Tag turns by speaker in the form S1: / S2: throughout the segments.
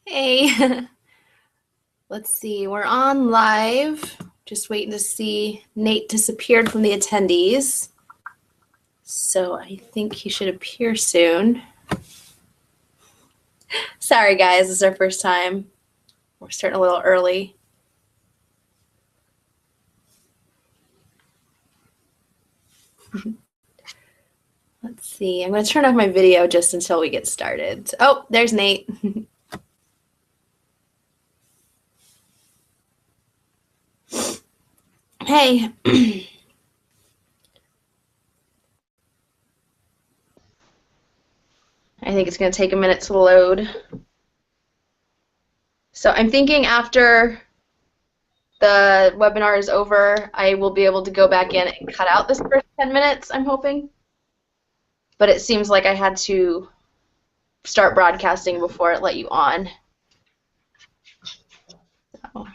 S1: Hey, let's see. We're on live. Just waiting to see Nate disappeared from the attendees. So I think he should appear soon. Sorry, guys. This is our first time. We're starting a little early. Let's see. I'm going to turn off my video just until we get started. Oh, there's Nate. Hey. I think it's going to take a minute to load. So I'm thinking after the webinar is over, I will be able to go back in and cut out this first 10 minutes, I'm hoping. But it seems like I had to start broadcasting before it let you on. So.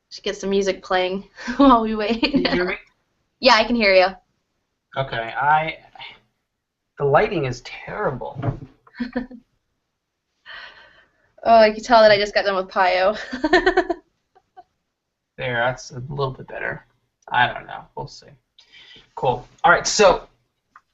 S1: Just get some music playing while we wait.
S2: Can you hear me?
S1: Yeah, I can hear you.
S2: Okay, the lighting is terrible.
S1: Oh, I can tell that I just got done with Pio.
S2: There, that's a little bit better. I don't know. We'll see. Cool. All right, so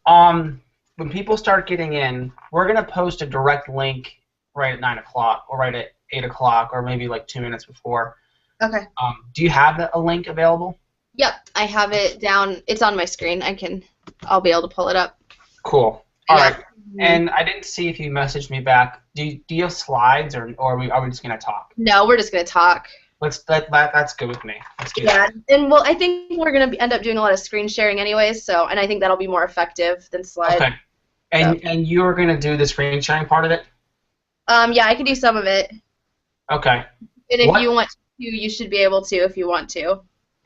S2: when people start getting in, we're going to post a direct link right at 9 o'clock or right at 8 o'clock or maybe like 2 minutes before.
S1: Okay.
S2: Do you have a link available?
S1: Yep, I have it down. It's on my screen. I'll be able to pull it up.
S2: Cool. All right. And I didn't see if you messaged me back. Do you have slides or are we just going to talk?
S1: No, we're just going to talk.
S2: That's good with me. Let's do
S1: Yeah,
S2: that.
S1: and well, I think we're going to end up doing a lot of screen sharing anyways, and I think that'll be more effective than slides.
S2: Okay. And you're going to do the screen sharing part of it?
S1: Yeah, I can do some of it.
S2: Okay.
S1: And if you want to, you should be able to if you want to.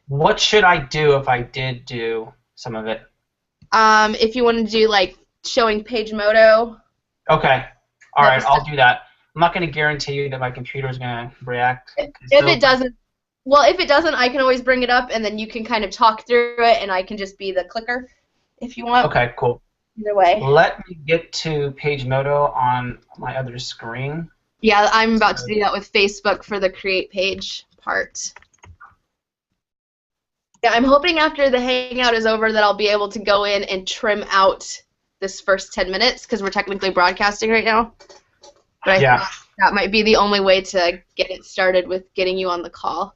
S2: What should I do if I did do some of it?
S1: If you want to do, like, showing page moto.
S2: Okay. All right, I'll do that. I'm not going to guarantee you that my computer is going to react.
S1: If it doesn't, I can always bring it up, and then you can kind of talk through it, and I can just be the clicker if you want.
S2: Okay, cool.
S1: Either way.
S2: Let me get to Page Moto on my other screen.
S1: Yeah, I'm about to do that with Facebook for the create page part. Yeah, I'm hoping after the Hangout is over that I'll be able to go in and trim out this first 10 minutes because we're technically broadcasting right now. But I think that might be the only way to get it started with getting you on the call.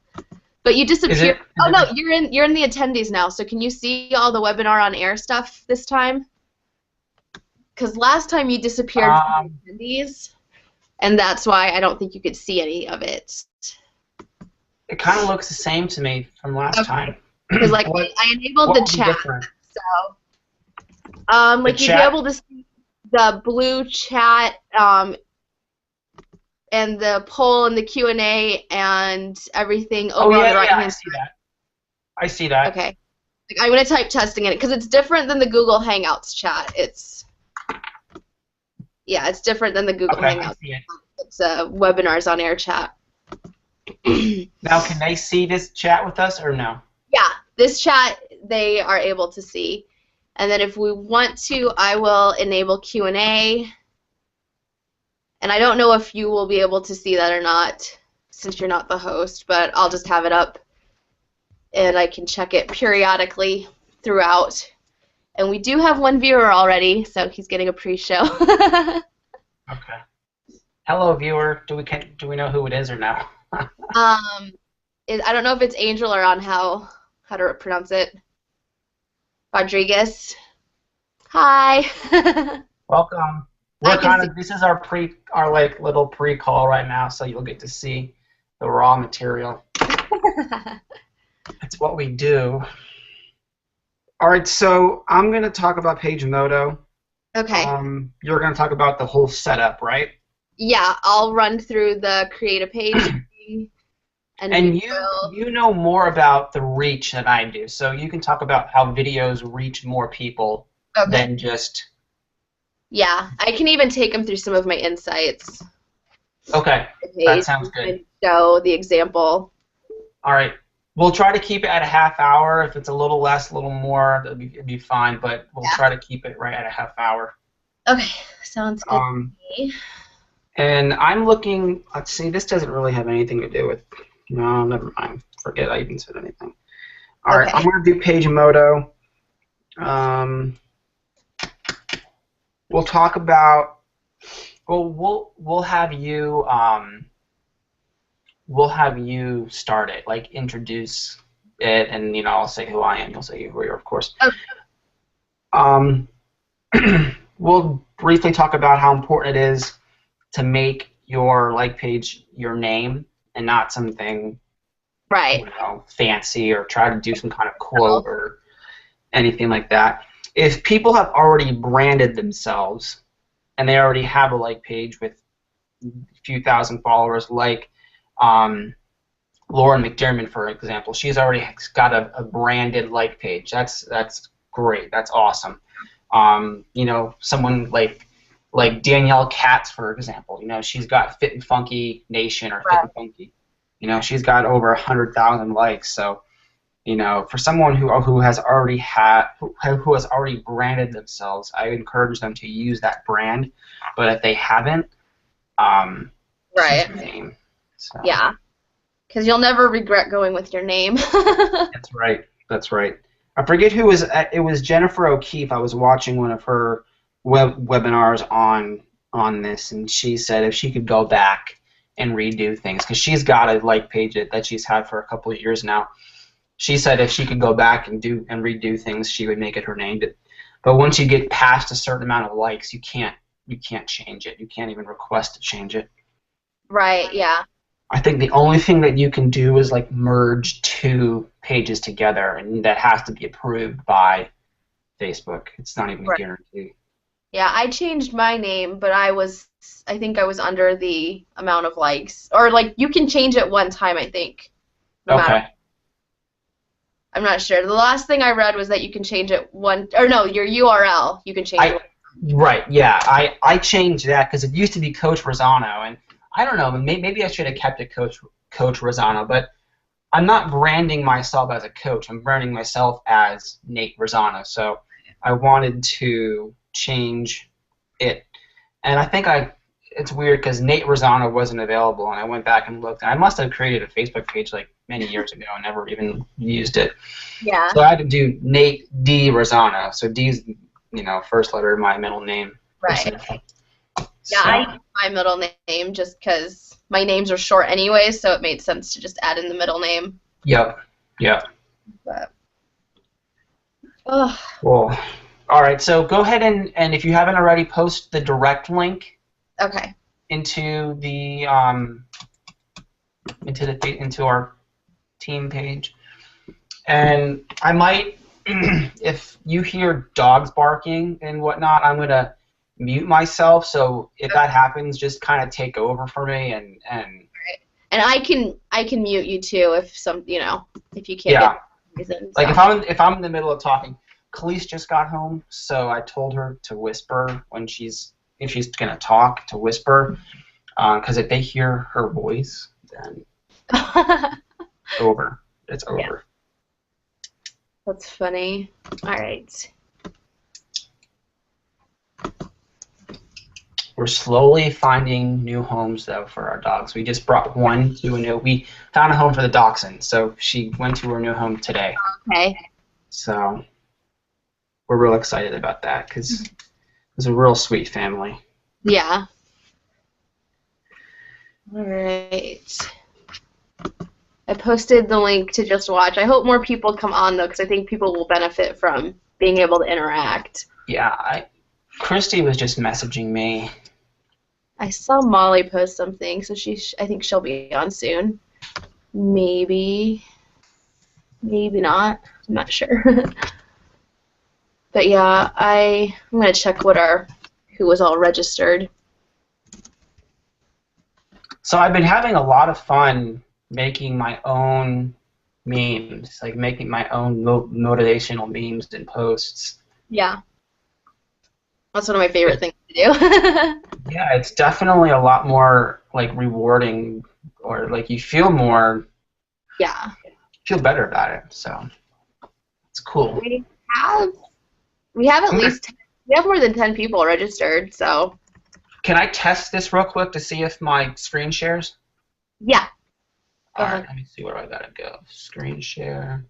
S1: But you disappeared. Oh no, you're in the attendees now. So can you see all the webinar on air stuff this time? Because last time you disappeared from the attendees, and that's why I don't think you could see any of it.
S2: It kind of looks the same to me from last time.
S1: Because like I enabled the chat, so like you'd be able to see the blue chat, and the poll and the Q&A and everything over on the right hand side.
S2: I see that.
S1: Okay. Like, I'm going to type testing in it because it's different than the Google Hangouts chat. It's different than the Google Hangouts. It's webinars on air chat.
S2: Now, can they see this chat with us or no?
S1: Yeah, this chat they are able to see. And then if we want to, I will enable Q&A. And I don't know if you will be able to see that or not since you're not the host, but I'll just have it up and I can check it periodically throughout. And we do have one viewer already, so he's getting a pre-show.
S2: Okay. Hello, viewer. Do we know who it is or no?
S1: I don't know if it's Angel or on how to pronounce it. Rodriguez. Hi.
S2: Welcome. This is our little pre-call right now, so you'll get to see the raw material. That's what we do. All right, so I'm going to talk about Page Moto.
S1: Okay.
S2: You're going to talk about the whole setup, right?
S1: Yeah, I'll run through the create a page.
S2: And you know more about the reach than I do, so you can talk about how videos reach more people than just.
S1: Yeah, I can even take them through some of my insights.
S2: Okay, that sounds good.
S1: And show the example.
S2: All right. We'll try to keep it at a half hour. If it's a little less, a little more, it'd be fine, but we'll try to keep it right at a half hour.
S1: Okay, sounds good to me.
S2: And I'm looking, let's see, this doesn't really have anything to do with, no, never mind. Forget I even said anything. All right, I'm going to do Pagemoto. We'll talk about, we'll have you, start it, like introduce it, and I'll say who I am. You'll say who you are, of course. Okay. We'll briefly talk about how important it is to make your like page your name and not something fancy, or try to do some kind of quote or anything like that. If people have already branded themselves and they already have a like page with a few thousand followers, like Lauren McDermott, for example, she's already got a branded like page. That's great. That's awesome. Someone like Danielle Katz, for example. She's got Fit and Funky Nation or Fit and Funky. She's got over 100,000 likes. So, for someone who has already branded themselves, I encourage them to use that brand. But if they haven't, choose your name. So.
S1: Yeah. Because you'll never regret going with your name.
S2: That's right. That's right. I forget who was. It was Jennifer O'Keefe. I was watching one of her webinars on this, and she said if she could go back and redo things, because she's got a like page that she's had for a couple of years now. She said if she could go back and redo things, she would make it her name. But once you get past a certain amount of likes, you can't change it. You can't even request to change it.
S1: Right. Yeah.
S2: I think the only thing that you can do is like merge two pages together, and that has to be approved by Facebook. It's not even a guarantee.
S1: Yeah, I changed my name, but I think I was under the amount of likes. Or like you can change it one time, I think.
S2: Okay.
S1: I'm not sure. The last thing I read was that you can change it your URL. You can change it.
S2: Right, yeah. I changed that because it used to be Coach Rosano, and I don't know, maybe I should have kept it Coach Rosano, but I'm not branding myself as a coach. I'm branding myself as Nate Rosano. So I wanted to change it. And I think it's weird because Nate Rosano wasn't available, and I went back and looked. And I must have created a Facebook page like many years ago and never even used it.
S1: Yeah.
S2: So I had to do Nate D. Rosano. So D's, first letter of my middle name.
S1: Right. Yeah, I use my middle name just because my names are short anyway, so it made sense to just add in the middle name.
S2: Yep.
S1: But,
S2: Well, all right. So go ahead and if you haven't already, post the direct link.
S1: Okay.
S2: Into our team page, and I might, if you hear dogs barking and whatnot, I'm gonna mute myself, so if that happens, just kind of take over for me and
S1: right. And I can mute you too if if you can't get reason.
S2: Like if I'm in the middle of talking. Khalees just got home, so I told her to whisper if she's gonna talk, to whisper, because if they hear her voice, then it's over.
S1: Yeah. That's funny. All right.
S2: We're slowly finding new homes, though, for our dogs. We just brought one to we found a home for the dachshund, so she went to her new home today.
S1: Okay.
S2: So we're real excited about that because it's a real sweet family.
S1: Yeah. All right. I posted the link to Just Watch. I hope more people come on, though, because I think people will benefit from being able to interact.
S2: Yeah, Christy was just messaging me.
S1: I saw Molly post something, so I think she'll be on soon. Maybe not. I'm not sure. But yeah, I'm gonna check who was all registered.
S2: So I've been having a lot of fun making my own memes, like making my own motivational memes and posts.
S1: Yeah. That's one of my favorite things to do.
S2: Yeah, it's definitely a lot more like rewarding, or like you feel more.
S1: Yeah.
S2: Feel better about it. So it's cool.
S1: We have at least we have more than 10 people registered. So.
S2: Can I test this real quick to see if my screen shares?
S1: Yeah.
S2: All right. Let me see where I gotta go. Screen share.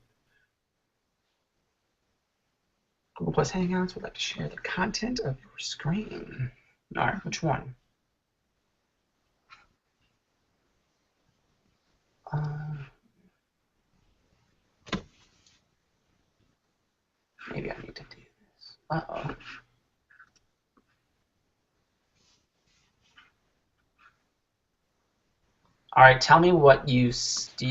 S2: Google Plus Hangouts would like to share the content of your screen. All right, which one? Maybe I need to do this. Uh-oh. All right, tell me what do you see? Do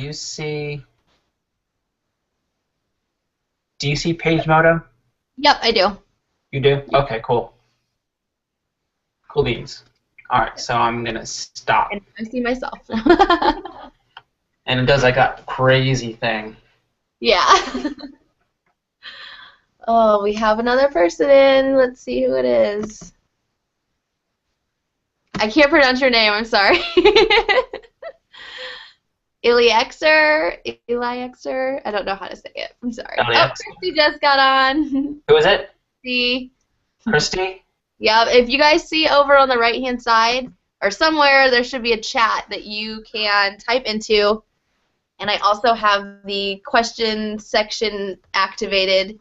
S2: you see Page Moto?
S1: Yep, I do.
S2: You do? Okay, cool. Cool beans. All right, so I'm gonna stop.
S1: And I see myself.
S2: And it does like a crazy thing.
S1: Yeah. Oh, we have another person in. Let's see who it is. I can't pronounce your name. I'm sorry. Eliexer? I don't know how to say it. I'm sorry.
S2: Eliexer.
S1: Oh, Christy just got on.
S2: Who is it?
S1: See.
S2: Christy?
S1: Yeah, if you guys see over on the right-hand side or somewhere, there should be a chat that you can type into. And I also have the question section activated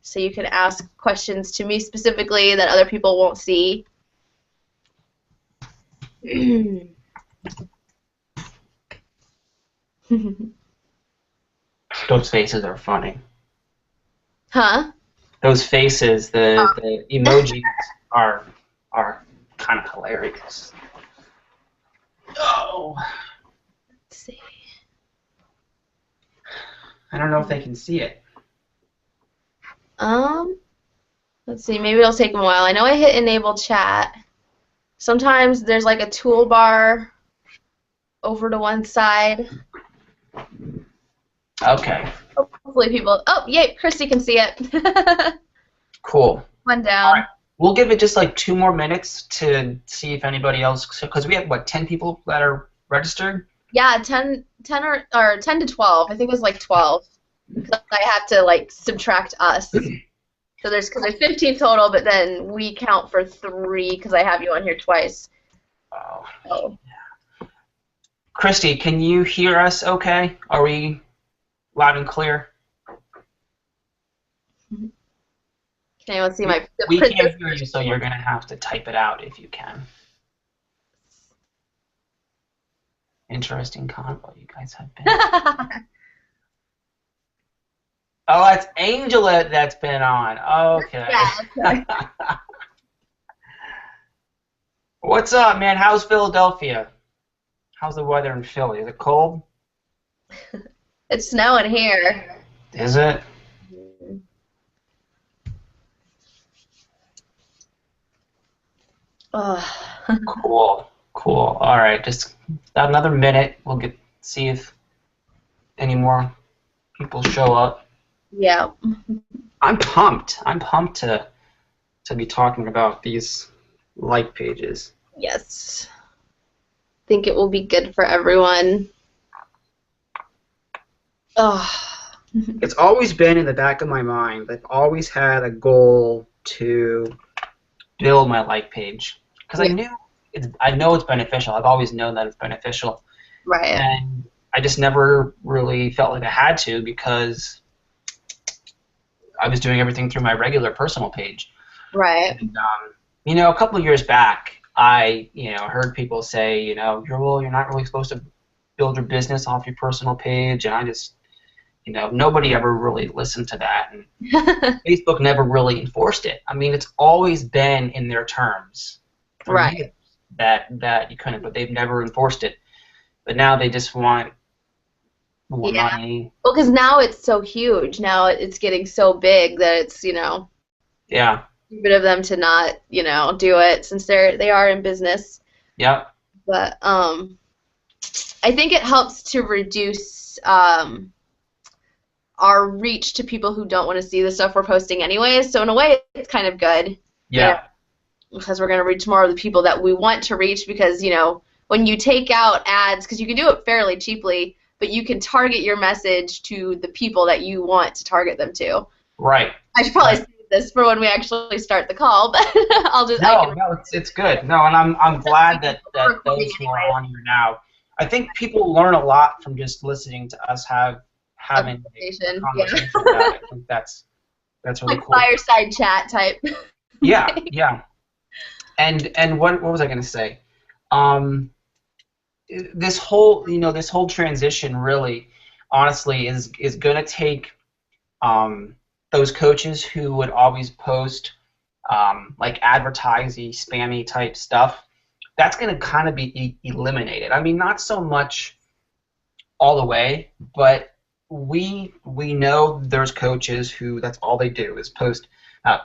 S1: so you can ask questions to me specifically that other people won't see.
S2: Those faces are funny.
S1: Huh?
S2: Those faces, the emojis are kind of hilarious. Oh.
S1: Let's see.
S2: I don't know if they can see it.
S1: Let's see. Maybe it'll take them a while. I know I hit enable chat. Sometimes there's like a toolbar over to one side.
S2: Okay.
S1: Hopefully people. Oh, yay! Christy can see it.
S2: Cool.
S1: One down.
S2: All right. We'll give it just like 2 more minutes to see if anybody else, because we have what, 10 people that are registered?
S1: Yeah, 10 or 10 to 12. I think it was like 12. I have to like subtract us. So there's 15 total, but then we count for 3 because I have you on here twice.
S2: Oh.
S1: Oh.
S2: Christy, can you hear us okay? Are we loud and clear?
S1: Can anyone see my...
S2: We can't hear you, so you're going to have to type it out if you can. Interesting convo you guys have been. Oh, that's Angela that's been on. Okay.
S1: Yeah.
S2: What's up, man? How's Philadelphia? How's the weather in Philly? Is it cold?
S1: It's snowing here.
S2: Is it? Cool. Cool. All right, just about another minute. We'll see if any more people show up.
S1: Yeah.
S2: I'm pumped. I'm pumped to be talking about these like pages.
S1: Yes. I think it will be good for everyone.
S2: It's always been in the back of my mind. I've always had a goal to build my like page because I know it's beneficial. I've always known that it's beneficial.
S1: Right.
S2: And I just never really felt like I had to because I was doing everything through my regular personal page.
S1: Right.
S2: And, a couple of years back, I heard people say, you're not really supposed to build your business off your personal page, and I just, nobody ever really listened to that, and Facebook never really enforced it. I mean, it's always been in their terms,
S1: right?
S2: Years that you couldn't, but they've never enforced it. But now they just want more money.
S1: Well, because now it's so huge. Now it's getting so big that it's
S2: yeah.
S1: Stupid of them to not do it since they are in business.
S2: Yep.
S1: But I think it helps to reduce our reach to people who don't want to see the stuff we're posting anyways. So in a way, it's kind of good.
S2: Yeah.
S1: because we're going to reach more of the people that we want to reach, because, you know, when you take out ads, because you can do it fairly cheaply, but you can target your message to the people that you want to target them to.
S2: Right.
S1: I should probably save this for when we actually start the call, but I'll just...
S2: No, it's good. No, and I'm glad that those who are on here now, I think people learn a lot from just listening to us having a conversation about it. I think that's really
S1: like
S2: cool.
S1: Fireside chat type.
S2: Yeah. And what was I going to say? This whole transition really, honestly, is going to take those coaches who would always post like advertising, spammy type stuff. That's going to kind of be eliminated. I mean, not so much all the way, but we know there's coaches who that's all they do is post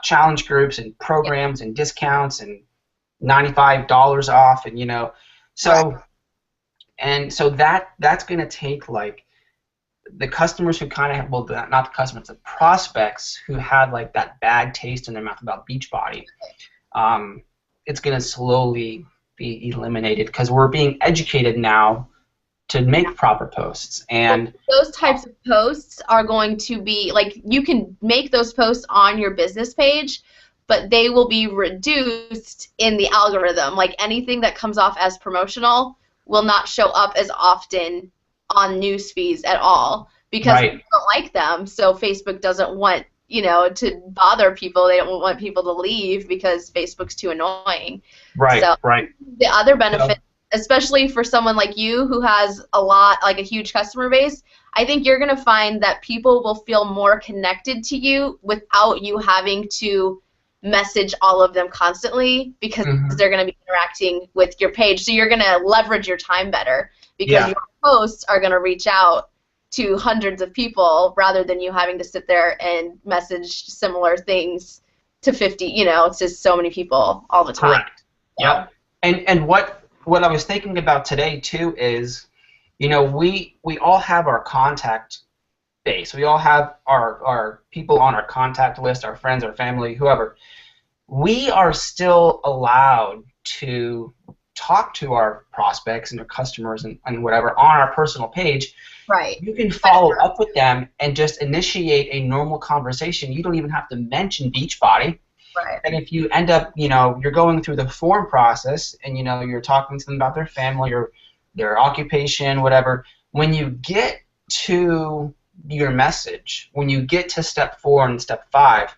S2: challenge groups and programs and discounts and $95 off, and so that's going to take like the customers who kind of have, well, not the customers, the prospects who had like that bad taste in their mouth about Beachbody. It's going to slowly be eliminated because we're being educated now to make proper posts, and
S1: those types of posts are going to be like, you can make those posts on your business page, but they will be reduced in the algorithm. Like anything that comes off as promotional will not show up as often on news feeds at all, because people don't like them. So Facebook doesn't want, to bother people. They don't want people to leave because Facebook's too annoying.
S2: Right.
S1: The other benefit, especially for someone like you who has a huge customer base, I think you're going to find that people will feel more connected to you without you having to message all of them constantly, because they're going to be interacting with your page. So you're going to leverage your time better, because your posts are going to reach out to hundreds of people rather than you having to sit there and message similar things to 50, to so many people all the time.
S2: Correct. Yeah. And what I was thinking about today too is, we all have our contact base. We all have our people on our contact list, our friends, our family, whoever. We are still allowed to talk to our prospects and our customers and whatever on our personal page.
S1: Right.
S2: You can follow up with them and just initiate a normal conversation. You don't even have to mention Beachbody.
S1: Right.
S2: And if you end up, you're going through the form process and, you're talking to them about their family or their occupation, whatever, when you get to your message, when you get to step 4 and step 5,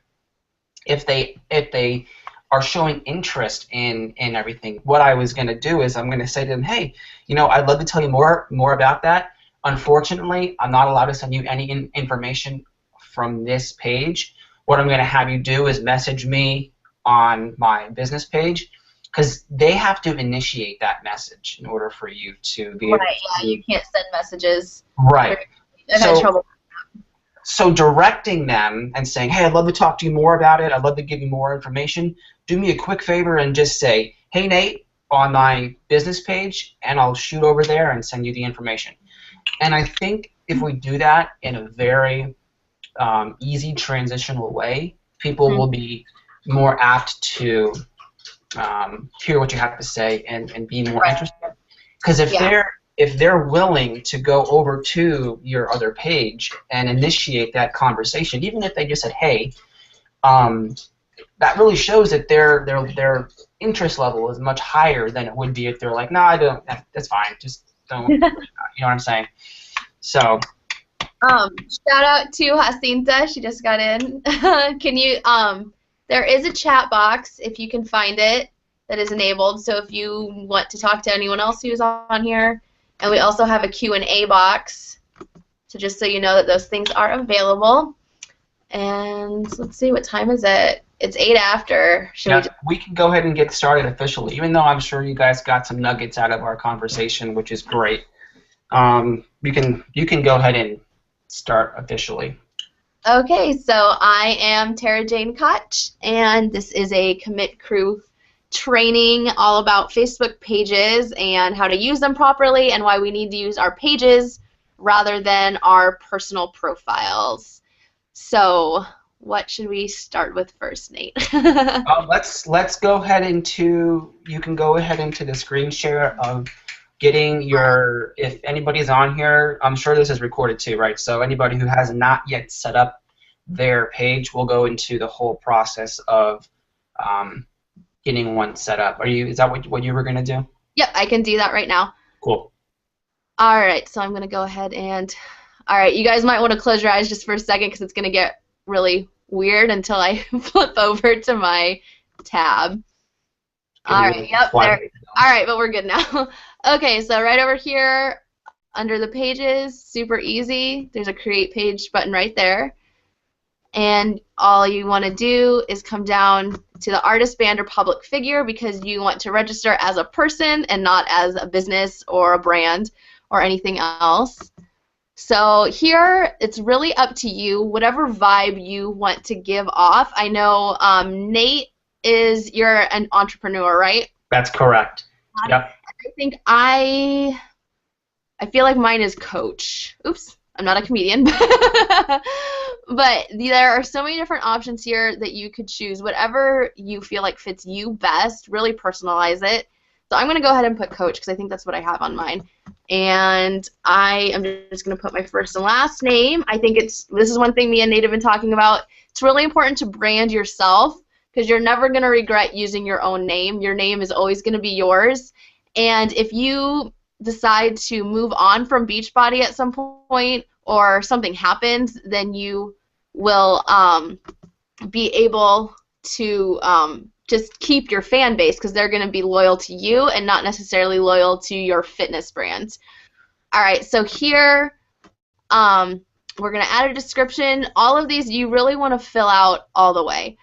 S2: if they are showing interest in everything, what I was going to do is I'm going to say to them, hey, I'd love to tell you more about that. Unfortunately, I'm not allowed to send you any information from this page. What I'm going to have you do is message me on my business page, because they have to initiate that message in order for you to be able to.
S1: Yeah, you can't send messages.
S2: Right.
S1: I've had trouble.
S2: So directing them and saying, hey, I'd love to talk to you more about it. I'd love to give you more information. Do me a quick favor and just say, hey, Nate, on my business page, and I'll shoot over there and send you the information. And I think if we do that in a very easy transitional way, people will be more apt to hear what you have to say and be more interested. Because if they're willing to go over to your other page and initiate that conversation, even if they just said, hey, that really shows that their interest level is much higher than it would be if they're like, no, I don't, that's fine, just don't, you know what I'm saying? So.
S1: Shout out to Jacinta, she just got in. Can you, there is a chat box, if you can find it, that is enabled, so if you want to talk to anyone else who's on here. And we also have a Q&A box, so just so you know that those things are available. And let's see, what time is it? It's 8 after.
S2: We can go ahead and get started officially, even though I'm sure you guys got some nuggets out of our conversation, which is great. You can go ahead and start officially.
S1: Okay, so I am Tara Jane Koch, and this is a Commit Crew training all about Facebook pages and how to use them properly and why we need to use our pages rather than our personal profiles. So what should we start with first, Nate?
S2: Let's go ahead into. You can go ahead into the screen share of getting your. If anybody's on here, I'm sure this is recorded too, right? So anybody who has not yet set up their page will go into the whole process of getting one set up. Is that what you were gonna do?
S1: Yep, I can do that right now.
S2: Cool.
S1: All right, so I'm gonna go ahead and. All right, you guys might want to close your eyes just for a second because it's gonna get really weird until I flip over to my tab. All right, yep, there. All right, but we're good now. Okay, so right over here under the pages, super easy. There's a create page button right there. And all you want to do is come down to the artist, band, or public figure because you want to register as a person and not as a business or a brand or anything else. So here, it's really up to you, whatever vibe you want to give off. I know, Nate, you're an entrepreneur, right?
S2: That's correct. Yep.
S1: I think I feel like mine is coach. Oops, I'm not a comedian. But there are so many different options here that you could choose. Whatever you feel like fits you best, really personalize it. So I'm going to go ahead and put coach because I think that's what I have on mine. And I am just going to put my first and last name. I think this is one thing me and Nate have been talking about. It's really important to brand yourself because you're never going to regret using your own name. Your name is always going to be yours. And if you decide to move on from Beachbody at some point or something happens, then you will be able to just keep your fan base because they're going to be loyal to you and not necessarily loyal to your fitness brand. All right, so here we're going to add a description. All of these you really want to fill out all the way.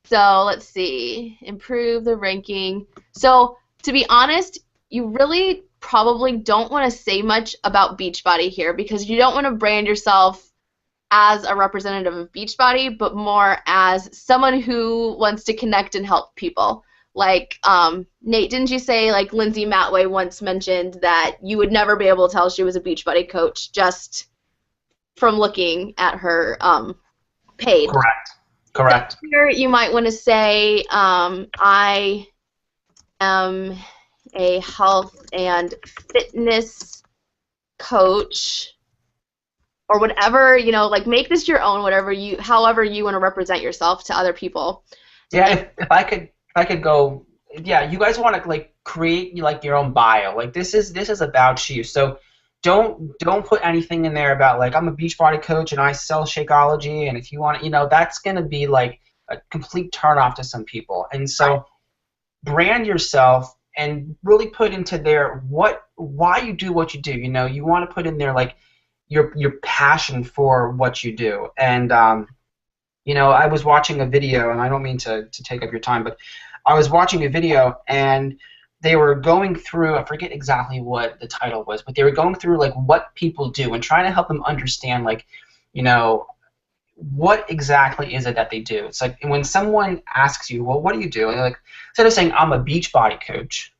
S1: So let's see, improve the ranking. So to be honest, you really probably don't want to say much about Beachbody here because you don't want to brand yourself as a representative of Beachbody, but more as someone who wants to connect and help people. Like, Nate, didn't you say, like, Lindsay Matway once mentioned that you would never be able to tell she was a Beachbody coach just from looking at her page?
S2: Correct.
S1: So here you might want to say, I am a health and fitness coach, or whatever, like make this your own, however you want to represent yourself to other people.
S2: Yeah, if I could go, yeah, you guys want to like create like your own bio. Like this is about you. So don't put anything in there about like I'm a Beachbody coach and I sell Shakeology, and if you want that's gonna be like a complete turnoff to some people. And so brand yourself and really put into there why you do what you do. You want to put in there like your passion for what you do. And I was watching a video, and I don't mean to take up your time, but I was watching a video and they were going through, I forget exactly what the title was, but they were going through like what people do and trying to help them understand like, what exactly is it that they do. It's like when someone asks you, well, what do you do? And like, instead of saying I'm a Beachbody coach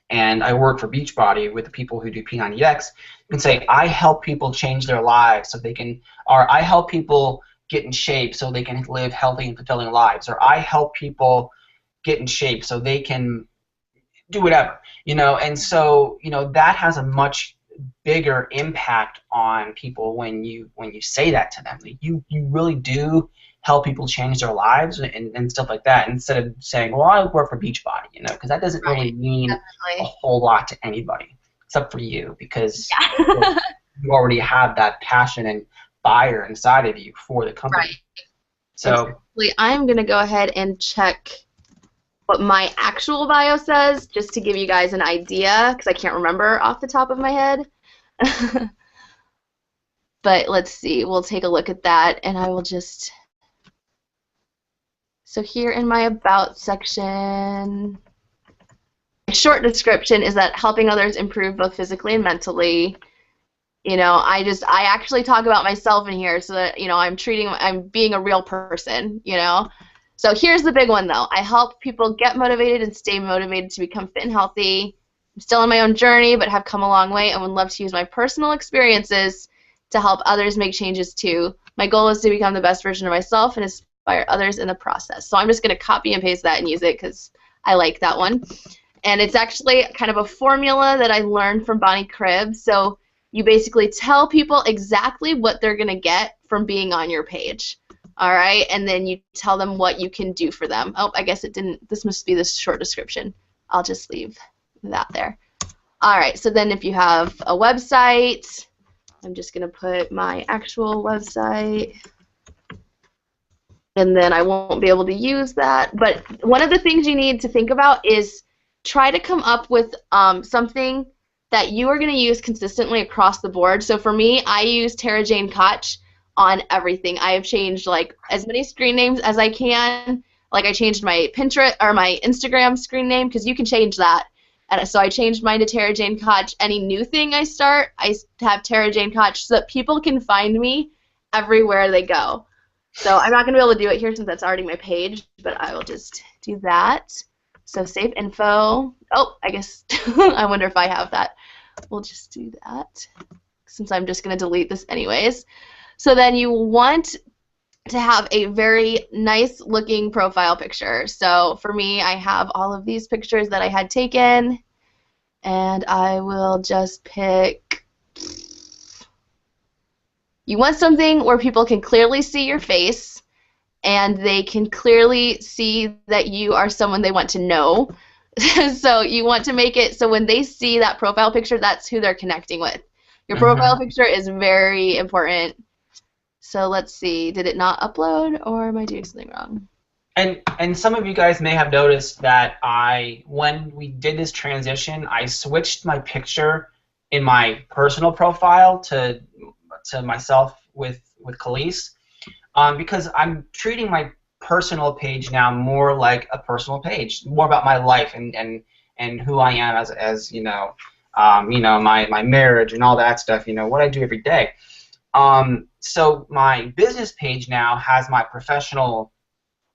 S2: and I work for Beachbody with the people who do P90X, you can say I help people change their lives so they can, or I help people get in shape so they can live healthy and fulfilling lives, or I help people get in shape so they can do whatever, and so that has a much bigger impact on people when you say that to them. Like you really do help people change their lives and stuff like that, instead of saying, well, I work for Beachbody, because that doesn't really mean a whole lot to anybody except for you, because you already have that passion and fire inside of you for the company. Right. So
S1: I'm going to go ahead and check what my actual bio says, just to give you guys an idea, because I can't remember off the top of my head. But let's see. We'll take a look at that, and I will just... So here in my About section, a short description is that helping others improve both physically and mentally. I actually talk about myself in here so that, I'm being a real person, So here's the big one, though. I help people get motivated and stay motivated to become fit and healthy. I'm still on my own journey, but have come a long way and would love to use my personal experiences to help others make changes too. My goal is to become the best version of myself and inspire others in the process. So I'm just going to copy and paste that and use it because I like that one. And it's actually kind of a formula that I learned from Bonnie Cribb. So you basically tell people exactly what they're going to get from being on your page. All right, and then you tell them what you can do for them. Oh, I guess it didn't. This must be the short description. I'll just leave that there. All right, so then if you have a website, I'm just going to put my actual website, and then I won't be able to use that. But one of the things you need to think about is try to come up with something that you are going to use consistently across the board. So for me, I use Tara Jane Koch on everything. I have changed like as many screen names as I can. Like I changed my Pinterest or my Instagram screen name because you can change that. And so I changed mine to Tara Jane Koch. Any new thing I start, I have Tara Jane Koch so that people can find me everywhere they go. So I'm not going to be able to do it here since that's already my page, but I will just do that. So save info. Oh, I guess I wonder if I have that. We'll just do that since I'm just going to delete this anyways. So then you want to have a very nice looking profile picture. So for me, I have all of these pictures that I had taken, and I will just pick. You want something where people can clearly see your face and they can clearly see that you are someone they want to know. So you want to make it so when they see that profile picture, that's who they're connecting with. Your profile picture is very important. So let's see, did it not upload or am I doing something wrong?
S2: And some of you guys may have noticed that when we did this transition, I switched my picture in my personal profile to myself with Khalees, because I'm treating my personal page now more like a personal page, more about my life and who I am as you know, my marriage and all that stuff, what I do every day. So my business page now has my professional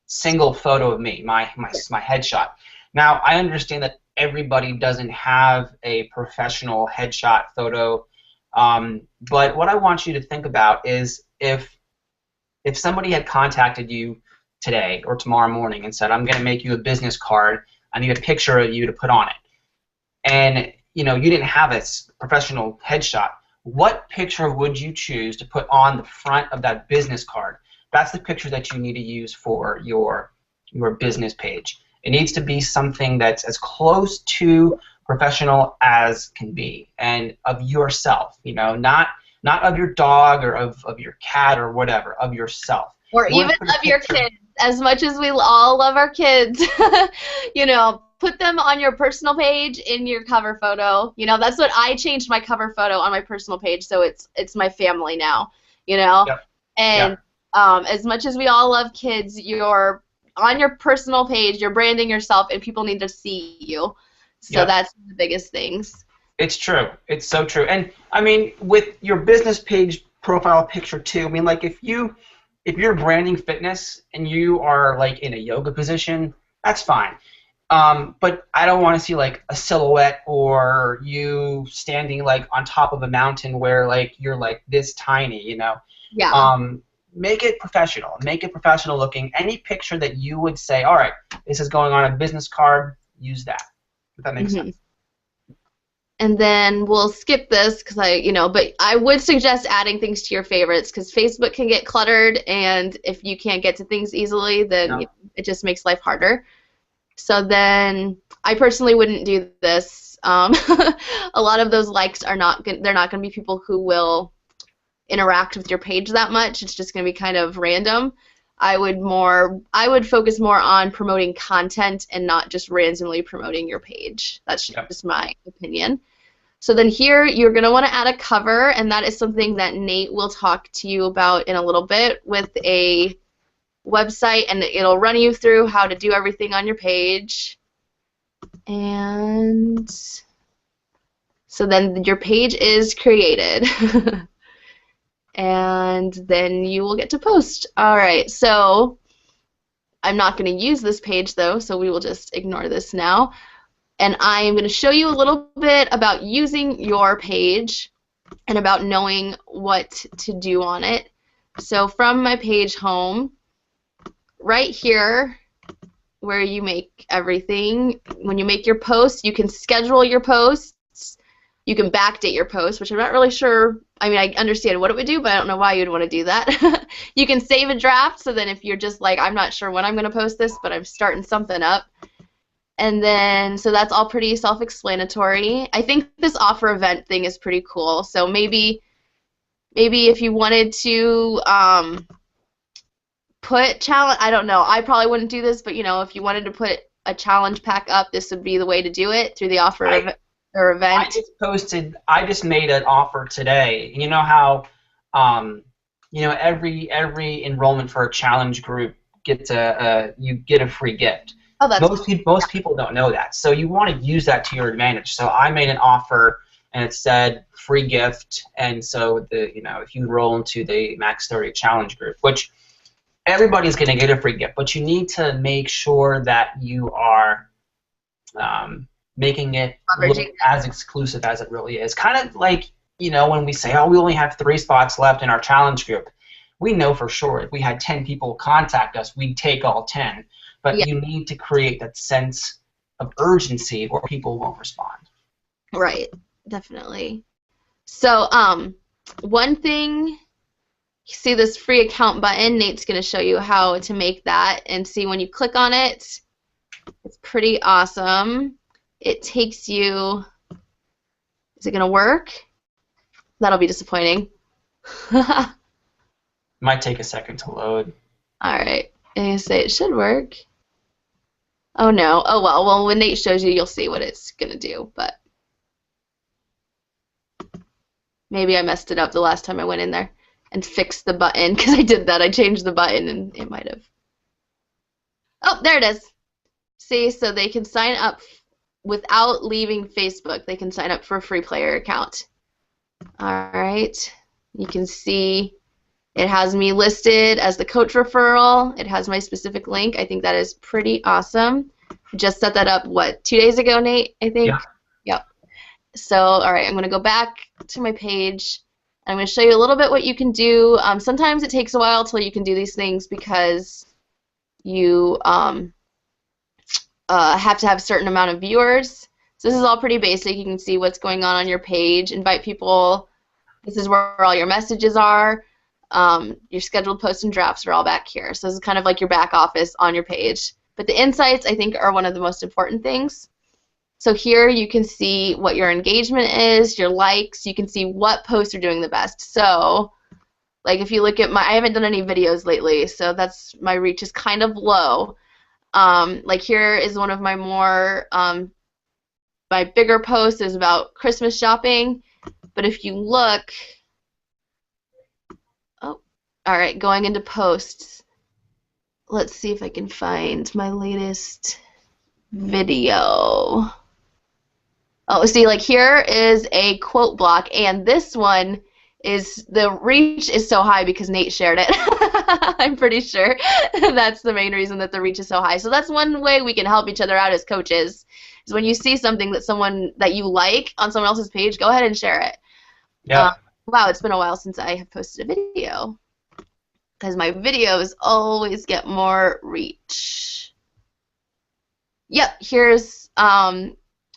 S2: single photo of me, my headshot. Now I understand that everybody doesn't have a professional headshot photo, but what I want you to think about is if somebody had contacted you today or tomorrow morning and said, I'm going to make you a business card, I need a picture of you to put on it, and you didn't have a professional headshot, what picture would you choose to put on the front of that business card? That's the picture that you need to use for your business page. It needs to be something that's as close to professional as can be, and of yourself, not of your dog or of your cat or whatever, of yourself.
S1: Or even of your kids. As much as we all love our kids, put them on your personal page in your cover photo. That's what I changed my cover photo on my personal page, so it's my family now.
S2: Yep.
S1: And
S2: yep.
S1: As much as we all love kids, you're on your personal page, you're branding yourself, and people need to see you. So that's the biggest things.
S2: It's true. It's so true. And I mean, with your business page profile picture too, I mean, like if you're branding fitness and you are like in a yoga position, that's fine. But I don't want to see like a silhouette or you standing like on top of a mountain where like you're like this tiny,
S1: Yeah.
S2: Make it professional. Make it professional looking. Any picture that you would say, all right, this is going on a business card, use that. If that makes sense.
S1: And then we'll skip this because but I would suggest adding things to your favorites because Facebook can get cluttered, and if you can't get to things easily, then it just makes life harder. So then I personally wouldn't do this. A lot of those likes they're not going to be people who will interact with your page that much. It's just going to be kind of random. I would focus more on promoting content and not just randomly promoting your page. That's just my opinion. So then here you're going to want to add a cover, and that is something that Nate will talk to you about in a little bit with a website, and it'll run you through how to do everything on your page. And so then your page is created. And then you will get to post. All right, so I'm not going to use this page though, so we will just ignore this now. And I'm going to show you a little bit about using your page and about knowing what to do on it. So from my page home, right here where you make everything, when you make your posts, you can schedule your posts. You can backdate your posts, which I'm not really sure. I mean, I understand what it would do, but I don't know why you'd want to do that. You can save a draft, so then if you're just like, I'm not sure when I'm going to post this, but I'm starting something up. And then, so that's all pretty self-explanatory. I think this offer event thing is pretty cool. So maybe if you wanted to put challenge, I don't know. I probably wouldn't do this, but you know, if you wanted to put a challenge pack up, this would be the way to do it through the offer or event.
S2: I just made an offer today. You know how, you know, every enrollment for a challenge group gets you get a free gift.
S1: Oh, that's
S2: most people don't know that. So you want to use that to your advantage. So I made an offer, and it said free gift, and so if you enroll into the Max 30 challenge group, which everybody's going to get a free gift, but you need to make sure that you are making it look as exclusive as it really is. Kind of like, you know, when we say, oh, we only have 3 spots left in our challenge group. We know for sure if we had 10 people contact us, we'd take all 10. But
S1: yeah.
S2: You need to create that sense of urgency or people won't respond.
S1: Right, definitely. So one thing, you see this free account button, Nate's going to show you how to make that, and see when you click on it, it's pretty awesome. It takes you, is it going to work? That'll be disappointing.
S2: Might take a second to load.
S1: Alright, I'm going to say it should work. Oh no, oh well, when Nate shows you, you'll see what it's going to do, but maybe I messed it up the last time I went in there and fixed the button, because I did that. I changed the button and it might have. Oh, there it is. See, so they can sign up without leaving Facebook. They can sign up for a free player account. Alright, you can see it has me listed as the coach referral. It has my specific link. I think that is pretty awesome. Just set that up, what, 2 days ago, Nate, I think?
S2: Yeah.
S1: Yep. So, all right, I'm going to go back to my page. I'm going to show you a little bit what you can do. Sometimes it takes a while till you can do these things because you have to have a certain amount of viewers. So this is all pretty basic. You can see what's going on your page. Invite people. This is where all your messages are. Your scheduled posts and drafts are all back here. So this is kind of like your back office on your page. But the insights, I think, are one of the most important things. So here you can see what your engagement is, your likes. You can see what posts are doing the best. So, like if you look at I haven't done any videos lately, so my reach is kind of low. Like here is one of my more, my bigger posts is about Christmas shopping. But if you look, oh, all right, going into posts. Let's see if I can find my latest video. Oh, see, like here is a quote block, and this one is, the reach is so high because Nate shared it. I'm pretty sure that's the main reason that the reach is so high. So that's one way we can help each other out as coaches, is when you see something that you like on someone else's page, go ahead and share it.
S2: Yeah.
S1: Wow, it's been a while since I have posted a video, because my videos always get more reach. Yep, here's a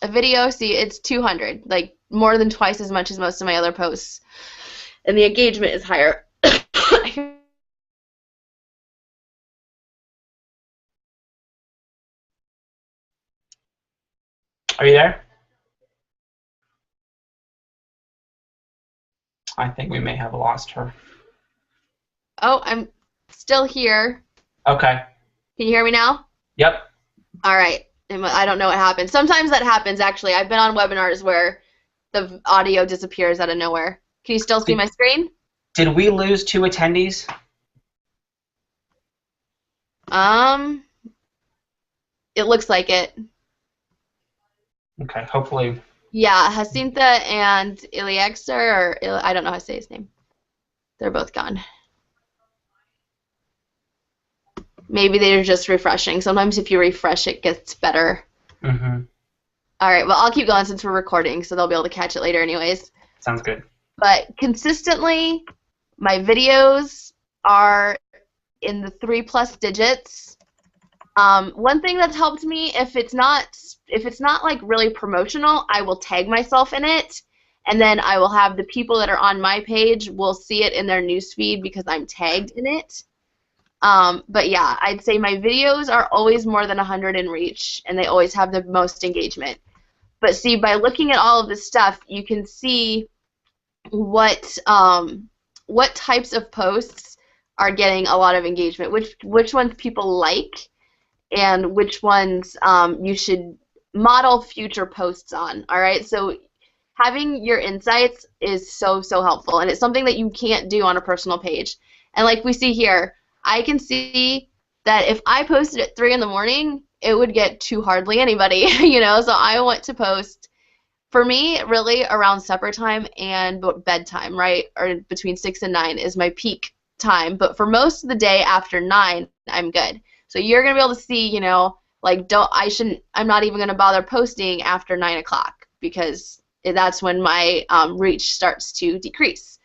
S1: video. See, it's 200, like more than twice as much as most of my other posts, and the engagement is higher.
S2: Are you there? I think we may have lost her.
S1: Oh, I'm still here.
S2: Okay.
S1: Can you hear me now?
S2: Yep.
S1: All right. I don't know what happened. Sometimes that happens, actually. I've been on webinars where the audio disappears out of nowhere. Can you still see my screen?
S2: Did we lose 2 attendees?
S1: It looks like it.
S2: Okay, hopefully.
S1: Yeah, Jacinta and Iliexer, I don't know how to say his name. They're both gone. Maybe they're just refreshing. Sometimes if you refresh, it gets better.
S2: Mm-hmm.
S1: All right, well, I'll keep going since we're recording, so they'll be able to catch it later anyways.
S2: Sounds good.
S1: But consistently, my videos are in the 3+ digits. One thing that's helped me, if it's not like really promotional, I will tag myself in it, and then I will have the people that are on my page will see it in their newsfeed because I'm tagged in it. But yeah, I'd say my videos are always more than 100 in reach, and they always have the most engagement. But see, by looking at all of this stuff, you can see what types of posts are getting a lot of engagement, which ones people like, and which ones you should model future posts on. All right, so having your insights is so helpful, and it's something that you can't do on a personal page. And like we see here, I can see that if I posted at 3 in the morning, it would get to hardly anybody, you know. So I want to post, for me, really around supper time and bedtime, right, or between 6 and 9 is my peak time. But for most of the day after 9, I'm good. So you're gonna be able to see, you know, like I'm not even gonna bother posting after 9 o'clock because that's when my reach starts to decrease.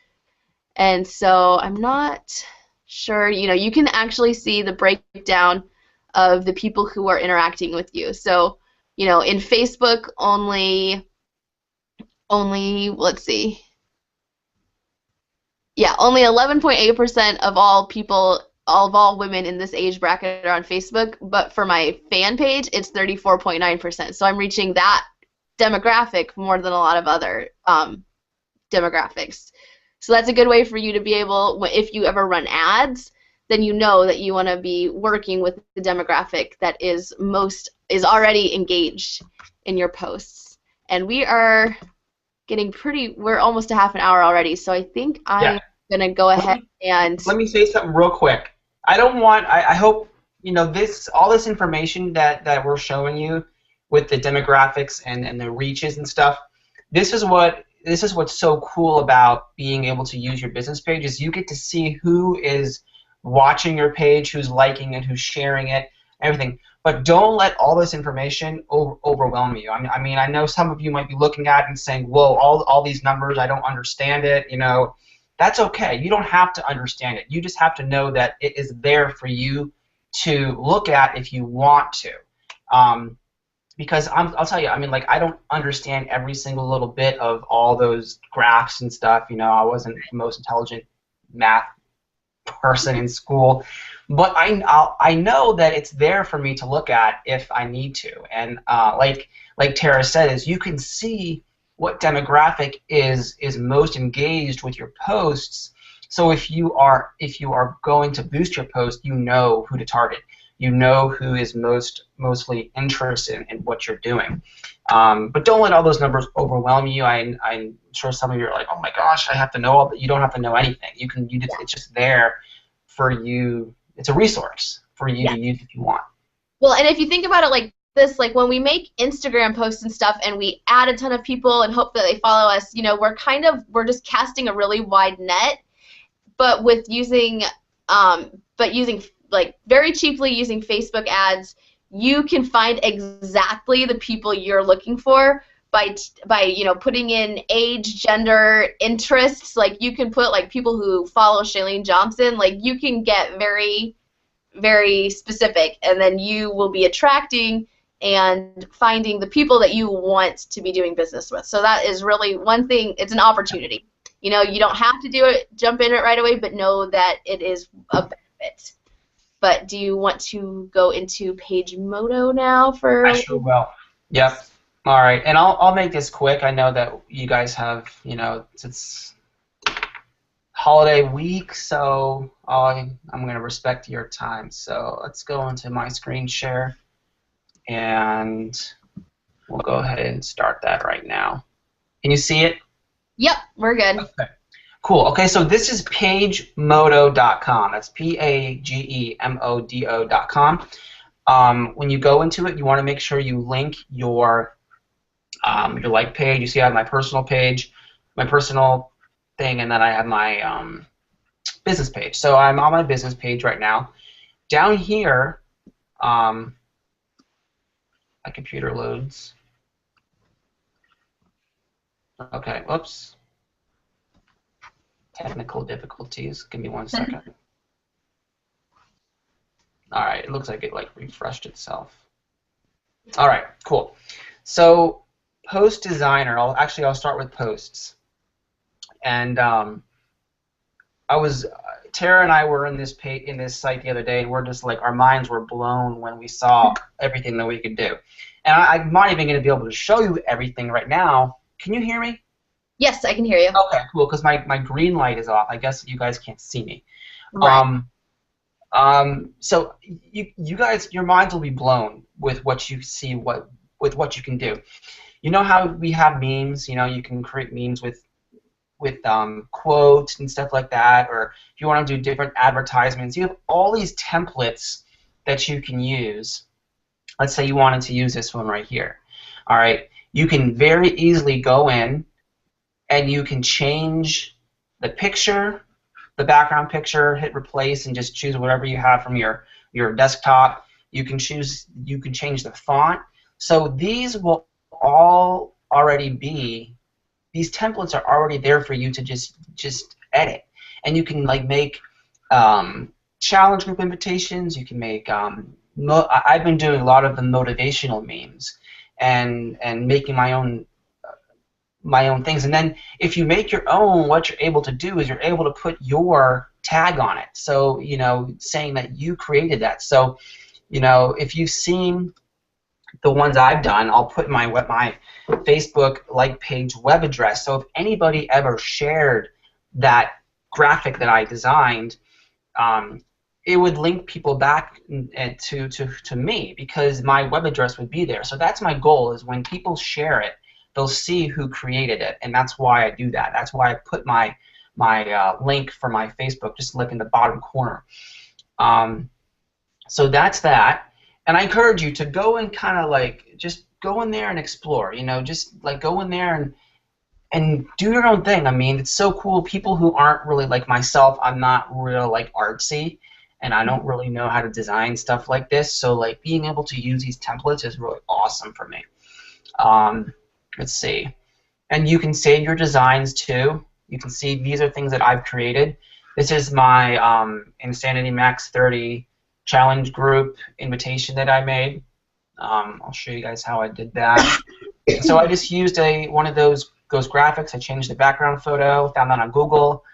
S1: And so I'm not sure, you know, you can actually see the breakdown of the people who are interacting with you. So, you know, in Facebook, only let's see. Yeah, only 11.8% of all women in this age bracket are on Facebook, but for my fan page, it's 34.9%. So I'm reaching that demographic more than a lot of other demographics. So that's a good way for you to be able, if you ever run ads, then you know that you want to be working with the demographic that is already engaged in your posts. And we are we're almost a half an hour already, so I think I'm going to go ahead and...
S2: Let me say something real quick. I hope, you know, all this information that we're showing you with the demographics and the reaches and stuff, this is what's so cool about being able to use your business page is you get to see who is watching your page, who's liking it, who's sharing it, everything. But don't let all this information overwhelm you. I mean, I know some of you might be looking at it and saying, whoa, all these numbers, I don't understand it, you know. That's okay. You don't have to understand it. You just have to know that it is there for you to look at if you want to. Because I'll tell you, I mean, like, I don't understand every single little bit of all those graphs and stuff. You know, I wasn't the most intelligent math person in school. But I know that it's there for me to look at if I need to. And like Tara said, is you can see what demographic is most engaged with your posts. So if you are going to boost your post, you know who to target. You know who is mostly interested in what you're doing. But don't let all those numbers overwhelm you. I'm sure some of you are like, oh my gosh, I have to know all that. You don't have to know anything. It's just there for you. It's a resource for you to use if you want.
S1: Well, and if you think about it like this, like when we make Instagram posts and stuff and we add a ton of people and hope that they follow us, you know, we're just casting a really wide net, but using like very cheaply using Facebook ads, you can find exactly the people you're looking for by you know, putting in age, gender, interests. Like you can put like people who follow Chalene Johnson. Like you can get very, very specific, and then you will be attracting and finding the people that you want to be doing business with. So that is really one thing. It's an opportunity. You know, you don't have to jump in it right away, but know that it is a benefit. But do you want to go into Page Modo now for?
S2: I sure will. Yep. All right, and I'll make this quick. I know that you guys have, you know, it's holiday week, so I'm going to respect your time. So let's go into my screen share, and we'll go ahead and start that right now. Can you see it?
S1: Yep, we're good.
S2: Okay. Cool. Okay, so this is pagemodo.com. That's PAGEMODO.com. When you go into it, you want to make sure you link your like page. You see I have my personal page, my personal thing, and then I have my business page. So I'm on my business page right now. Down here, my computer loads. Okay, whoops. Technical difficulties. Give me 1 second. All right, it looks like it like refreshed itself. All right, cool. So post designer. I'll start with posts. And Tara and I were in this site the other day, and we're just like our minds were blown when we saw everything that we could do. And I'm not even going to be able to show you everything right now. Can you hear me?
S1: Yes, I can hear you.
S2: Okay, cool. Because my green light is off. I guess you guys can't see me.
S1: Right.
S2: So you guys, your minds will be blown with what you see, with what you can do. You know how we have memes? You know, you can create memes with quotes and stuff like that, or if you want to do different advertisements, you have all these templates that you can use. Let's say you wanted to use this one right here. All right, you can very easily go in and you can change the picture, the background picture, hit replace, and just choose whatever you have from your desktop. You can change the font. So these will all already be. These templates are already there for you to just edit, and you can like make challenge group invitations. You can make I've been doing a lot of the motivational memes and making my own things. And then if you make your own, what you're able to do is you're able to put your tag on it. So saying that you created that. So if you've seen the ones I've done, I'll put my Facebook like page web address. So if anybody ever shared that graphic that I designed, it would link people back to me because my web address would be there. So that's my goal, is when people share it, they'll see who created it, and that's why I do that. That's why I put my link for my Facebook just like in the bottom corner. So that's that. And I encourage you to go and kind of like just go in there and explore. Just like go in there and do your own thing. I mean, it's so cool. People who aren't really like myself, I'm not real like artsy, and I don't really know how to design stuff like this. So like being able to use these templates is really awesome for me. Let's see. And you can save your designs too. You can see these are things that I've created. This is my Insanity Max 30 challenge group invitation that I made. I'll show you guys how I did that. So I just used one of those graphics. I changed the background photo, found that on Google,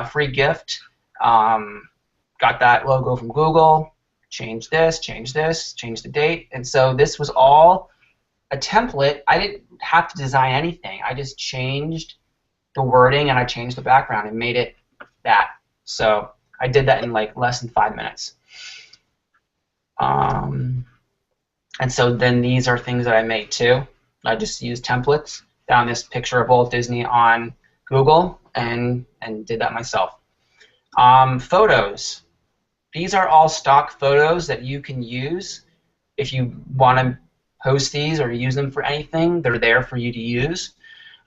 S2: free gift. Got that logo from Google. Changed this, changed the date, and so this was all a template. I didn't have to design anything. I just changed the wording and I changed the background and made it that. So I did that in like less than 5 minutes. And so then these are things that I made too. I just used templates, found this picture of Walt Disney on Google, and did that myself. Photos. These are all stock photos that you can use if you want to post these or use them for anything. They're there for you to use.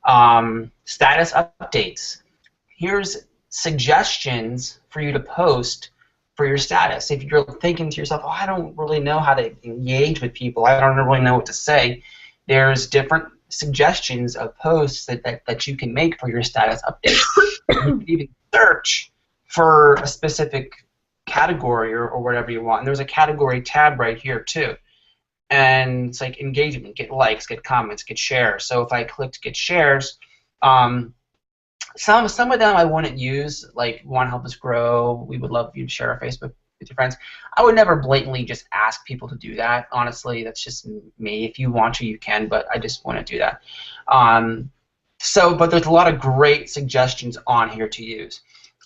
S2: Status updates. Here's suggestions for you to post for your status. If you're thinking to yourself, oh, I don't really know how to engage with people, I don't really know what to say, there's different suggestions of posts that you can make for your status update. You can even search for a specific category or whatever you want. And there's a category tab right here too. And it's like engagement, get likes, get comments, get shares. So if I clicked get shares, some of them I wouldn't use, like want to help us grow, we would love you to share our Facebook with your friends. I would never blatantly just ask people to do that. Honestly, that's just me. If you want to, you can, but I just want to do that. But there's a lot of great suggestions on here to use.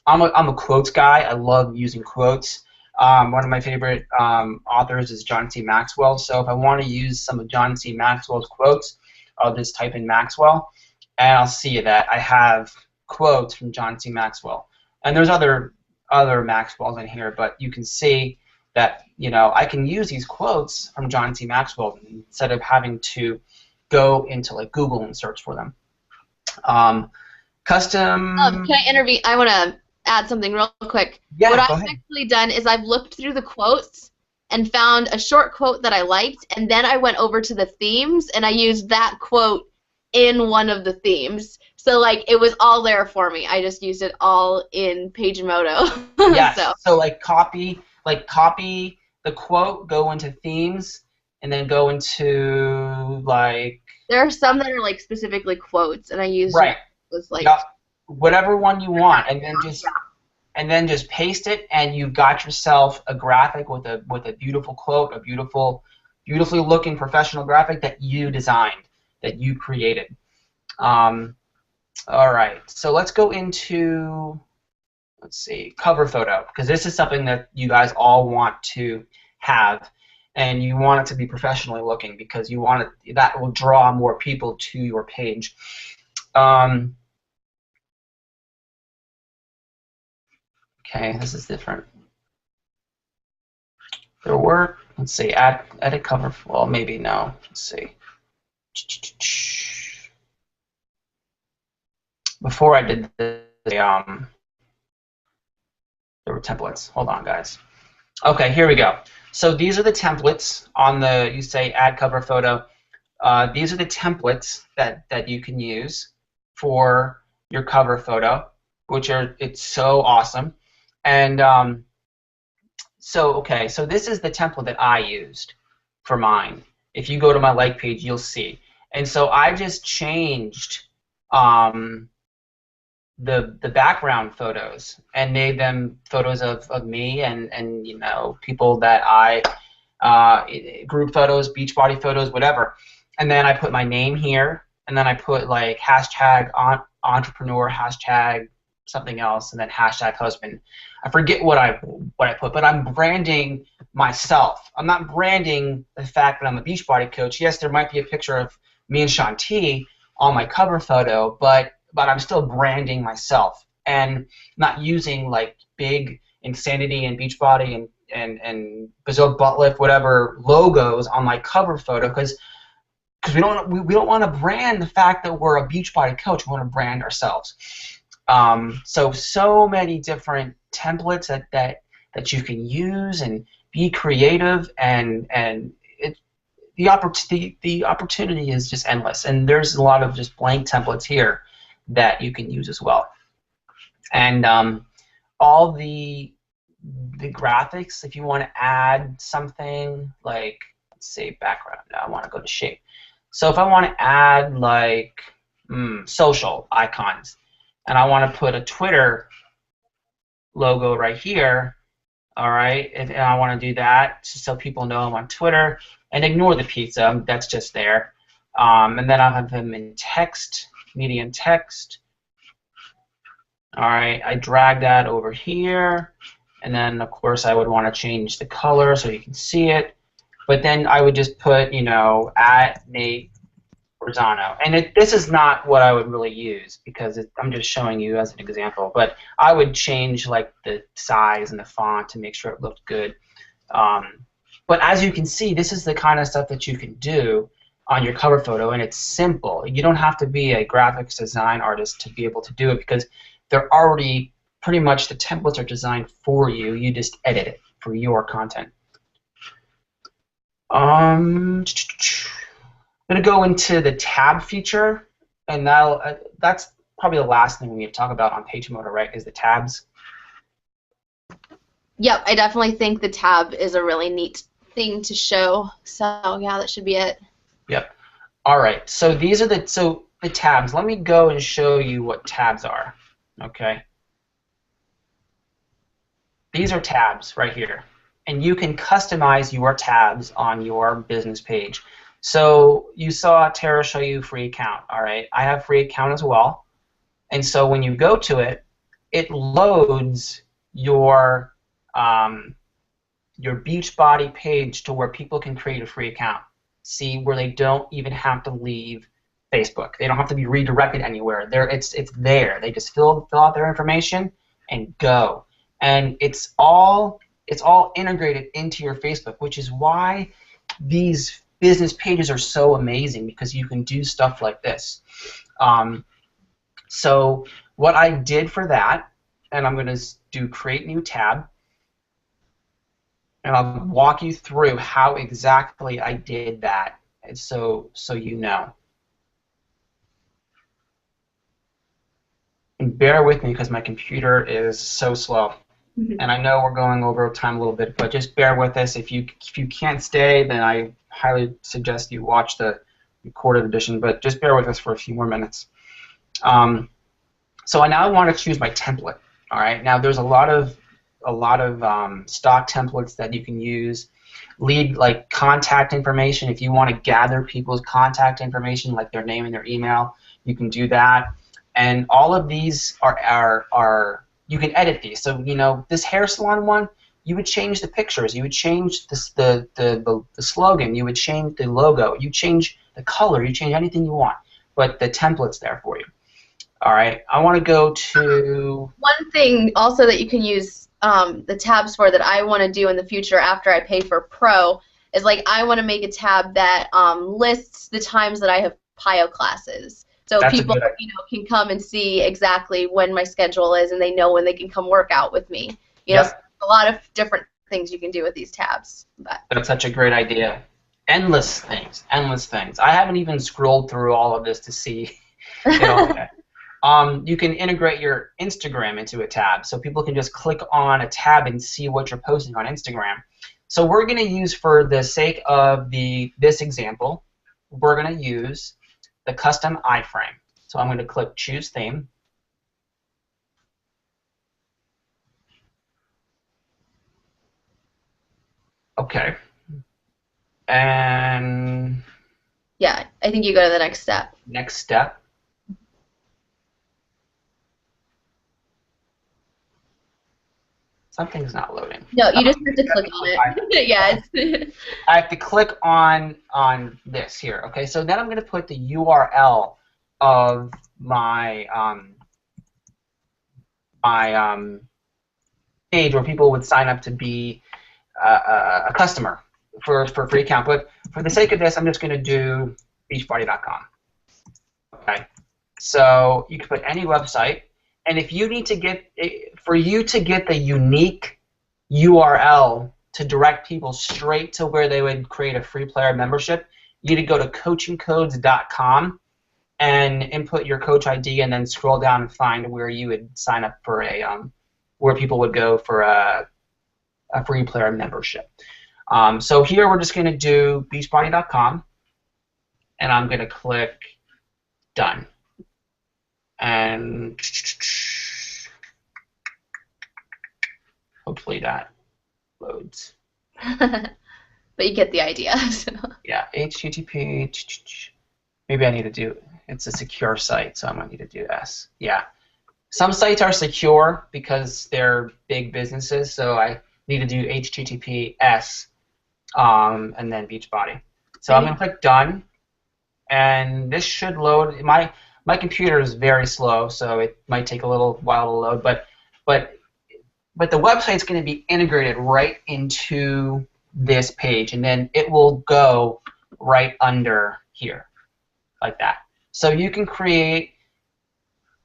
S2: I'm a quotes guy. I love using quotes. One of my favorite authors is John C. Maxwell. So if I want to use some of John C. Maxwell's quotes, I'll just type in Maxwell, and I'll see that I have quotes from John C. Maxwell. And there's other Maxwells in here, but you can see that I can use these quotes from John C. Maxwell instead of having to go into like Google and search for them. Custom.
S1: Can I intervene? I want to add something real quick.
S2: Yeah,
S1: what
S2: go
S1: I've
S2: ahead.
S1: actually done is I've looked through the quotes and found a short quote that I liked, and then I went over to the themes and I used that quote in one of the themes. So like it was all there for me. I just used it all in Pagemodo.
S2: Yes. So like copy the quote, go into themes, and then go into like.
S1: There are some that are like specifically quotes, and I use
S2: Right.
S1: was like.
S2: Yep. Whatever one you want, and then just paste it, and you've got yourself a graphic with a beautiful quote, a beautifully looking professional graphic that you designed, that you created. All right, so let's go into, let's see, cover photo, because this is something that you guys all want to have, and you want it to be professionally looking because you want it, that will draw more people to your page. Okay, this is different. Their work. Let's see. Edit cover. Well, maybe no. Let's see. Before I did this, there were templates. Hold on, guys. Okay, here we go. So these are the templates on the. You say add cover photo. These are the templates that you can use for your cover photo, which are it's so awesome. And so this is the template that I used for mine. If you go to my like page, you'll see. And so I just changed the background photos and made them photos of me and you know, people that I group photos, beach body photos, whatever. And then I put my name here, and then I put like hashtag entrepreneur, hashtag something else, and then hashtag husband. I forget what I put, but I'm branding myself. I'm not branding the fact that I'm a Beachbody coach. Yes, there might be a picture of me and Shanti on my cover photo, but I'm still branding myself and not using like big Insanity and Beachbody and Brazil Butt Lift, whatever logos on my cover photo, because we don't want to brand the fact that we're a Beachbody coach. We want to brand ourselves. So many different templates that you can use and be creative, and the opportunity is just endless, and there's a lot of just blank templates here that you can use as well. And all the graphics, if you want to add something like, let's say background, now I want to go to shape. So if I want to add like social icons, and I want to put a Twitter logo right here, all right, and I want to do that so people know I'm on Twitter, and ignore the pizza, that's just there. And then I'll have them in text, medium text. All right, I drag that over here, and then of course I would want to change the color so you can see it. But then I would just put, you know, at Nate Rosano. And this is not what I would really use because I'm just showing you as an example. But I would change like the size and the font to make sure it looked good. But as you can see, this is the kind of stuff that you can do on your cover photo, and it's simple. You don't have to be a graphics design artist to be able to do it because they're already pretty much, the templates are designed for you. You just edit it for your content. I'm going to go into the tab feature, and that's probably the last thing we need to talk about on Page Motor, right, is the tabs.
S1: Yep, I definitely think the tab is a really neat thing to show. So yeah, that should be it.
S2: Yep. All right. So these are the tabs. Let me go and show you what tabs are. Okay. These are tabs right here, and you can customize your tabs on your business page. So you saw Tara show you free account. All right. I have free account as well, and so when you go to it, it loads your Beachbody page to where people can create a free account. See, where they don't even have to leave Facebook. They don't have to be redirected anywhere. It's there. They just fill out their information and go. And it's all integrated into your Facebook, which is why these business pages are so amazing, because you can do stuff like this. So what I did for that, and I'm going to do create new tab, and I'll walk you through how exactly I did that, so you know. And bear with me because my computer is so slow. And I know we're going over time a little bit, but just bear with us. If you can't stay, then I highly suggest you watch the recorded edition, but just bear with us for a few more minutes. So I now want to choose my template. All right. Now there's a lot of stock templates that you can use. Lead like contact information. If you want to gather people's contact information, like their name and their email, you can do that. And all of these are you can edit these. So this hair salon one, you would change the pictures, you would change the slogan, you would change the logo, you change the color, you change anything you want. But the template's there for you. All right, I want to go to...
S1: One thing also that you can use the tabs for that I want to do in the future after I pay for Pro is like I want to make a tab that lists the times that I have PIO classes. So
S2: That's
S1: people can come and see exactly when my schedule is, and they know when they can come work out with me. You know, a lot of different things you can do with these tabs. But
S2: that's such a great idea. Endless things, endless things. I haven't even scrolled through all of this to see. You can integrate your Instagram into a tab, so people can just click on a tab and see what you're posting on Instagram. So we're going to use, for the sake of this example, we're going to use the custom iframe. So I'm going to click Choose Theme. Okay. And...
S1: yeah, I think you go to the next step.
S2: Next step. Something's not loading.
S1: No, you just have to click on it. Yeah.
S2: I have to click on this here. Okay, so then I'm going to put the URL of my page where people would sign up to be a customer for a free account. But for the sake of this, I'm just going to do Beachbody.com. Okay, so you can put any website. And if you need to get, for you to get the unique URL to direct people straight to where they would create a free player membership, you need to go to coachingcodes.com and input your coach ID, and then scroll down and find where you would sign up for where people would go for a free player membership. So here we're just going to do beachbody.com, and I'm going to click Done. And hopefully that loads.
S1: But you get the idea. So.
S2: Yeah, HTTP. Maybe I need to do, it's a secure site, so I'm going to need to do S. Yeah. Some sites are secure because they're big businesses, so I need to do HTTPS and then Beachbody. So I'm going to click Done, and this should load. My computer is very slow, so it might take a little while to load, but the website's going to be integrated right into this page, and then it will go right under here, like that. So you can create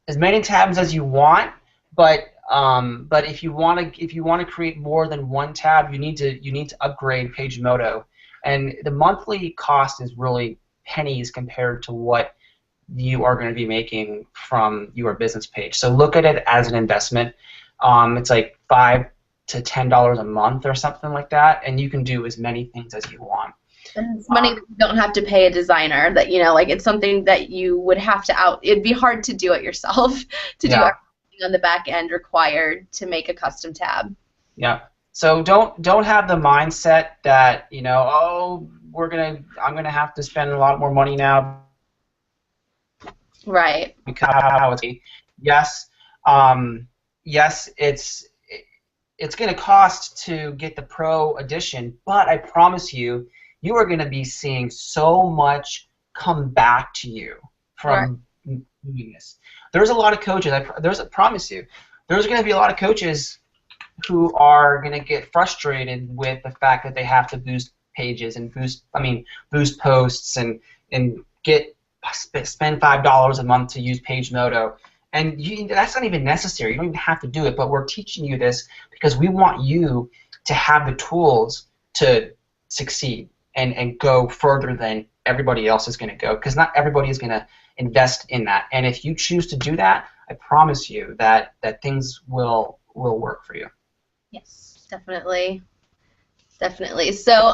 S2: as many tabs as you want, but if you want to create more than one tab, you need to upgrade PageModo, and the monthly cost is really pennies compared to what you are going to be making from your business page. So look at it as an investment. It's like $5 to $10 a month or something like that, and you can do as many things as you want.
S1: And it's money that you don't have to pay a designer. That like it's something that you would have to it'd be hard to do it yourself to do everything on the back end required to make a custom tab.
S2: Yeah. So don't have the mindset that oh I'm gonna have to spend a lot more money now.
S1: Right.
S2: Because yes, yes, it's going to cost to get the Pro edition, but I promise you, you are going to be seeing so much come back to you from doing this. There's a lot of coaches. I promise you, there's going to be a lot of coaches who are going to get frustrated with the fact that they have to boost pages and boost posts and spend $5 a month to use PageModo, and that's not even necessary. You don't even have to do it, but we're teaching you this because we want you to have the tools to succeed and go further than everybody else is going to go, because not everybody is going to invest in that. And if you choose to do that, I promise you that things will work for you.
S1: Yes, definitely. Definitely. So,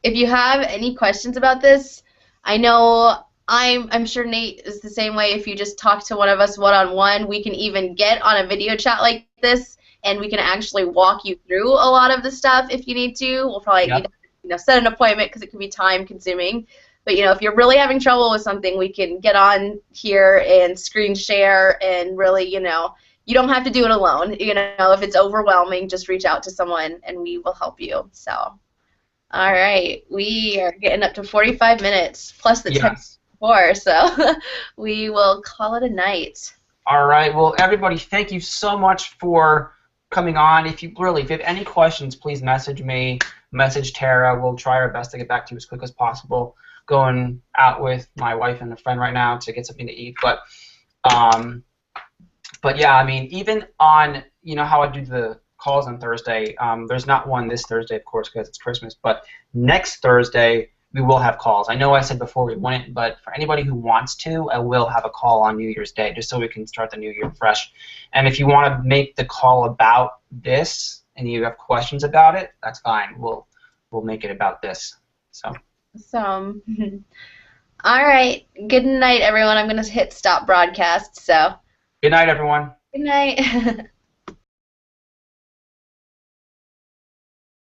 S1: if you have any questions about this, I know I'm sure Nate is the same way. If you just talk to one of us one-on-one, we can even get on a video chat like this, and we can actually walk you through a lot of the stuff if you need to. We'll probably need to, set an appointment because it can be time-consuming. But if you're really having trouble with something, we can get on here and screen share and really, you don't have to do it alone. If it's overwhelming, just reach out to someone and we will help you. So, all right, we are getting up to 45 minutes plus the 10 before, so we will call it a night.
S2: All right. Well, everybody, thank you so much for coming on. If you have any questions, please message me, message Tara. We'll try our best to get back to you as quick as possible. Going out with my wife and a friend right now to get something to eat, but yeah, I mean, even on how I do the calls on Thursday, there's not one this Thursday, of course, because it's Christmas, but next Thursday we will have calls. I know I said before we wouldn't, but for anybody who wants to, I will have a call on New Year's Day just so we can start the new year fresh. And if you want to make the call about this and you have questions about it, that's fine. We'll make it about this. So.
S1: Awesome. All right. Good night, everyone. I'm going to hit stop broadcast. So.
S2: Good night, everyone.
S1: Good night.